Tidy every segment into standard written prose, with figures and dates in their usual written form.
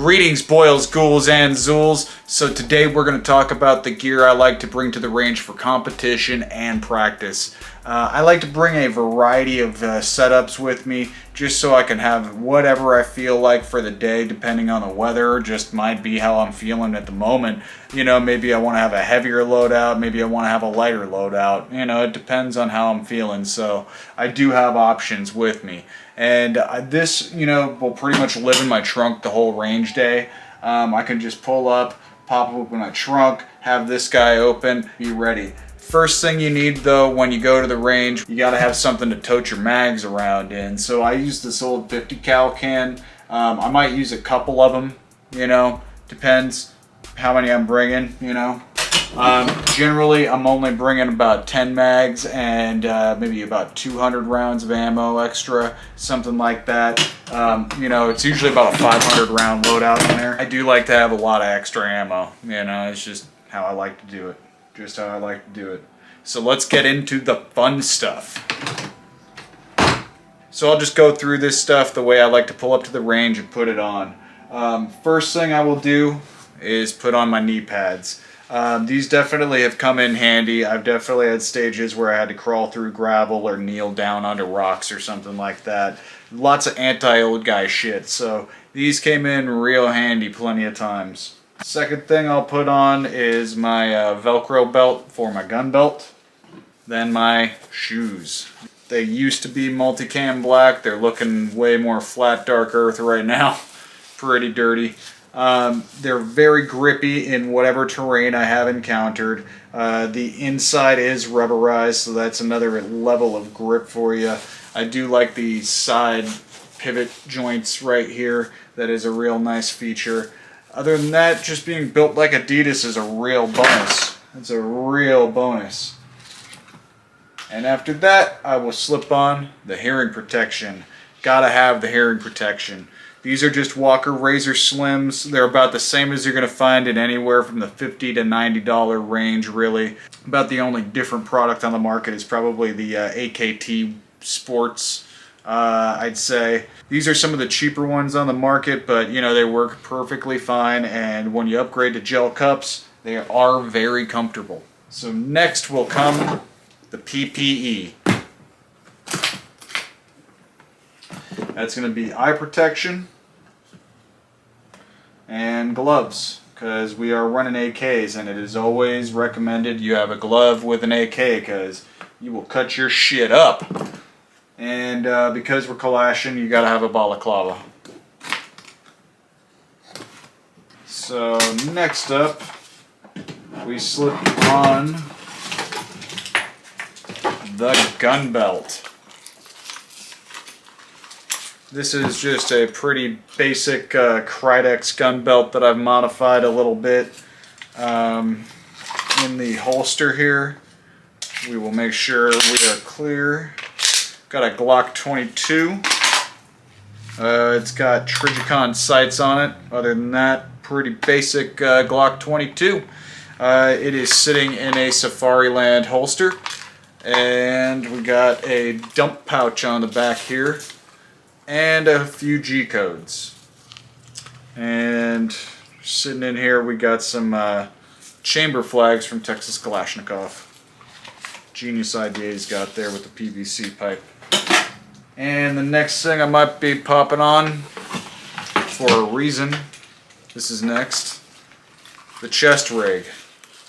Greetings, boils, ghouls, and zools. So today we're going to talk about the gear I like to bring to the range for competition and practice. I like to bring a variety of setups with me just so I can have whatever I feel like for the day depending on the weather. Just might be how I'm feeling at the moment. You know, maybe I want to have a heavier loadout, maybe I want to have a lighter loadout. You know, it depends on how I'm feeling. So I do have options with me. And this, you know, will pretty much live in my trunk the whole range day. I can just pull up, pop open my trunk, have this guy open, be ready. First thing you need though when you go to the range, you gotta have something to tote your mags around in. So I use this old 50 cal can. I might use a couple of them, you know, depends how many I'm bringing, you know. Generally I'm only bringing about 10 mags and maybe about 200 rounds of ammo extra, something like that. You know, it's usually about a 500 round loadout in there. I do like to have a lot of extra ammo, you know, it's just how I like to do it. Just how I like to do it. So let's get into the fun stuff. So I'll just go through this stuff the way I like to pull up to the range and put it on. First thing I will do is put on my knee pads. These definitely have come in handy. I've definitely had stages where I had to crawl through gravel or kneel down under rocks or something like that. Lots of anti-old guy shit, so these came in real handy plenty of times. Second thing I'll put on is my Velcro belt for my gun belt. Then my shoes. They used to be multicam black. They're looking way more flat dark earth right now. Pretty dirty. They're very grippy in whatever terrain I have encountered. The inside is rubberized, so that's another level of grip for you. I do like the side pivot joints right here. That is a real nice feature. Other than that, just being built like Adidas is a real bonus. It's a real bonus. And after that, I will slip on the hearing protection. Gotta have the hearing protection. These are just Walker Razor Slims. They're about the same as you're going to find in anywhere from the $50 to $90 range, really. About the only different product on the market is probably the AKT Sports, I'd say. These are some of the cheaper ones on the market, but you know, they work perfectly fine, and when you upgrade to gel cups, they are very comfortable. So next will come the PPE. That's going to be eye protection and gloves, because we are running AKs, and it is always recommended you have a glove with an AK, because you will cut your shit up. And because we're Kalashing, you gotta have a balaclava. So next up, we slip on the gun belt. This is just a pretty basic Krydex gun belt that I've modified a little bit. In the holster here, we will make sure we are clear. Got a Glock 22. It's got Trijicon sights on it. Other than that, pretty basic Glock 22. It is sitting in a Safariland holster. And we got a dump pouch on the back here. And a few G codes. And sitting in here we got some chamber flags from Texas Kalashnikov. Genius idea he's got there with the PVC pipe. And the next thing I might be popping on, for a reason, this is next, the chest rig.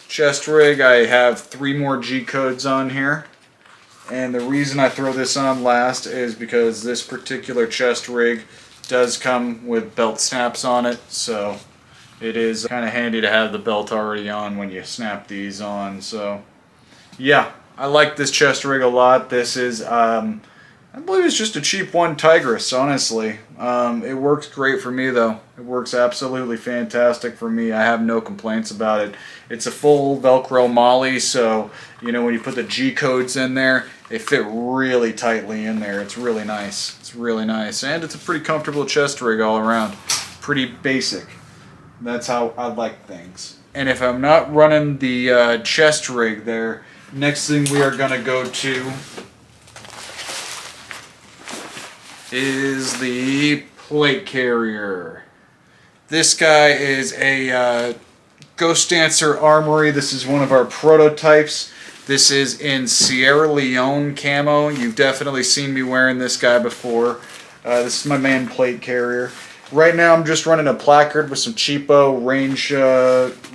Chest rig, I have 3 more G codes on here. And the reason I throw this on last is because this particular chest rig does come with belt snaps on it, so it is kind of handy to have the belt already on when you snap these on. So yeah, I like this chest rig a lot. This is, I believe it's just a cheap one Tigris, honestly. It works great for me though. It works absolutely fantastic for me. I have no complaints about it. It's a full Velcro molly, so you know when you put the G codes in there, they fit really tightly in there. It's really nice. It's really nice. And it's a pretty comfortable chest rig all around. Pretty basic. That's how I like things. And if I'm not running the chest rig there, next thing we are going to go to is the plate carrier. This guy is a Ghost Dancer Armory. This is one of our prototypes. This is in Sierra Leone camo. You've definitely seen me wearing this guy before. This is my main plate carrier. Right now I'm just running a placard with some cheapo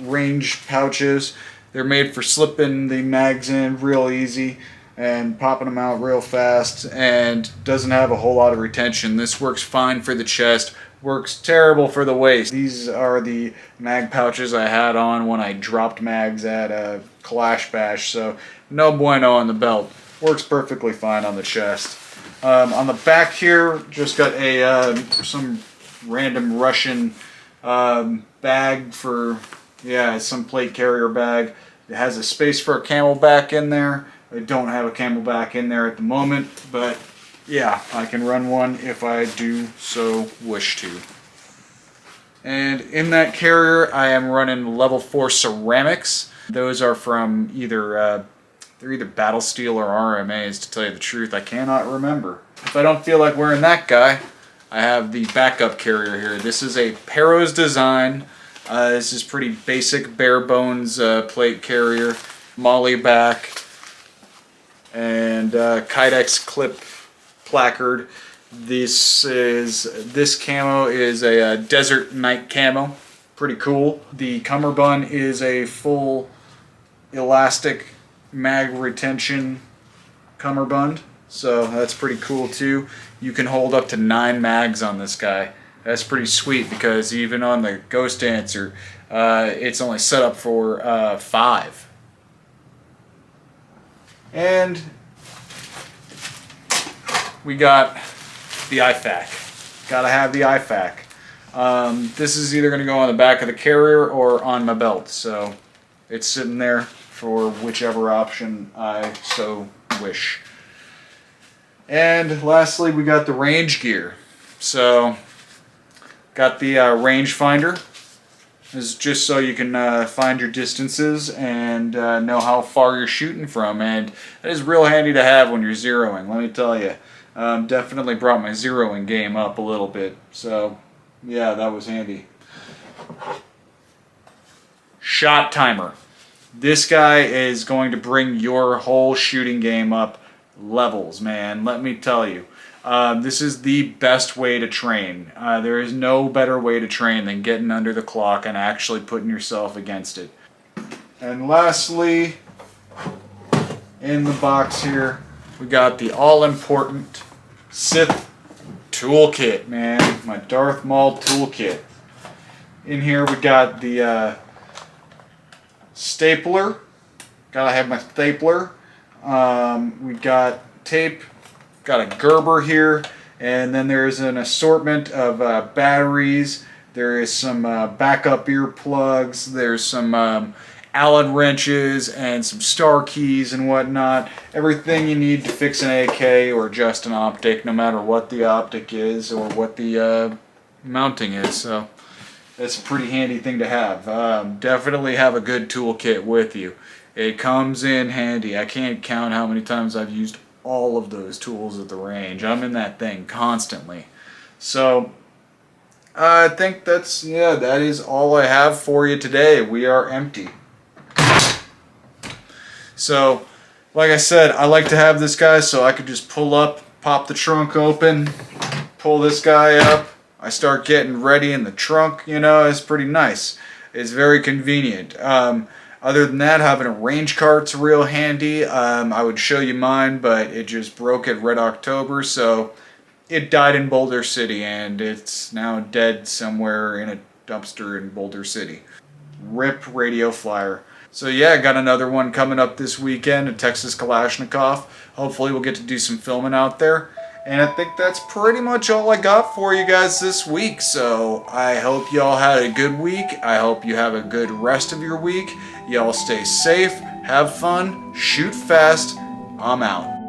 range pouches. They're made for slipping the mags in real easy and popping them out real fast, and doesn't have a whole lot of retention. This works fine for the chest, works terrible for the waist. These are the mag pouches I had on when I dropped mags at a Kalash bash, so no bueno on the belt. Works perfectly fine on the chest. On the back here, just got a some random Russian bag for, yeah, some plate carrier bag. It has a space for a camelback in there. I don't have a camelback in there at the moment, but yeah, I can run one if I do so wish to. And in that carrier, I am running level 4 ceramics. Those are from either they're either Battle Steel or RMAs, to tell you the truth. I cannot remember. If I don't feel like wearing that guy, I have the backup carrier here. This is a Pero's design. This is pretty basic, bare bones plate carrier, molly back, and Kydex clip placard. This camo is a desert night camo, pretty cool. The cummerbund is a full elastic mag retention cummerbund, so that's pretty cool too. You can hold up to 9 mags on this guy. That's pretty sweet, because even on the Ghost Dancer, it's only set up for 5. And we got the IFAK. Gotta have the IFAK. This is either going to go on the back of the carrier or on my belt, so it's sitting there for whichever option I so wish. And lastly, we got the range gear. So, got the range finder. This is just so you can find your distances and know how far you're shooting from, and that is real handy to have when you're zeroing, let me tell you. Definitely brought my zeroing game up a little bit, so yeah, that was handy. Shot timer. This guy is going to bring your whole shooting game up levels, man, let me tell you. This is the best way to train. There is no better way to train than getting under the clock and actually putting yourself against it. And lastly, in the box here, we got the all-important Sith toolkit, man. My Darth Maul toolkit. In here we got the stapler. Gotta have my stapler. We got tape. Got a Gerber here, and then there's an assortment of batteries. There is some backup earplugs. There's some Allen wrenches and some star keys and whatnot. Everything you need to fix an AK or adjust an optic, no matter what the optic is or what the mounting is. So that's a pretty handy thing to have. Definitely have a good toolkit with you. It comes in handy. I can't count how many times I've used all of those tools at the range. I'm in that thing constantly. So I think that is all I have for you today. We are empty. So like I said, I like to have this guy so I could just pull up, pop the trunk open, pull this guy up. I start getting ready in the trunk, you know, it's pretty nice. It's very convenient. Other than that, having a range cart's real handy. I would show you mine, but it just broke at Red October, so it died in Boulder City, and it's now dead somewhere in a dumpster in Boulder City. RIP Radio Flyer. So yeah, got another one coming up this weekend, a Texas Kalashnikov. Hopefully we'll get to do some filming out there. And I think that's pretty much all I got for you guys this week. So I hope y'all had a good week. I hope you have a good rest of your week. Y'all stay safe, have fun, shoot fast. I'm out.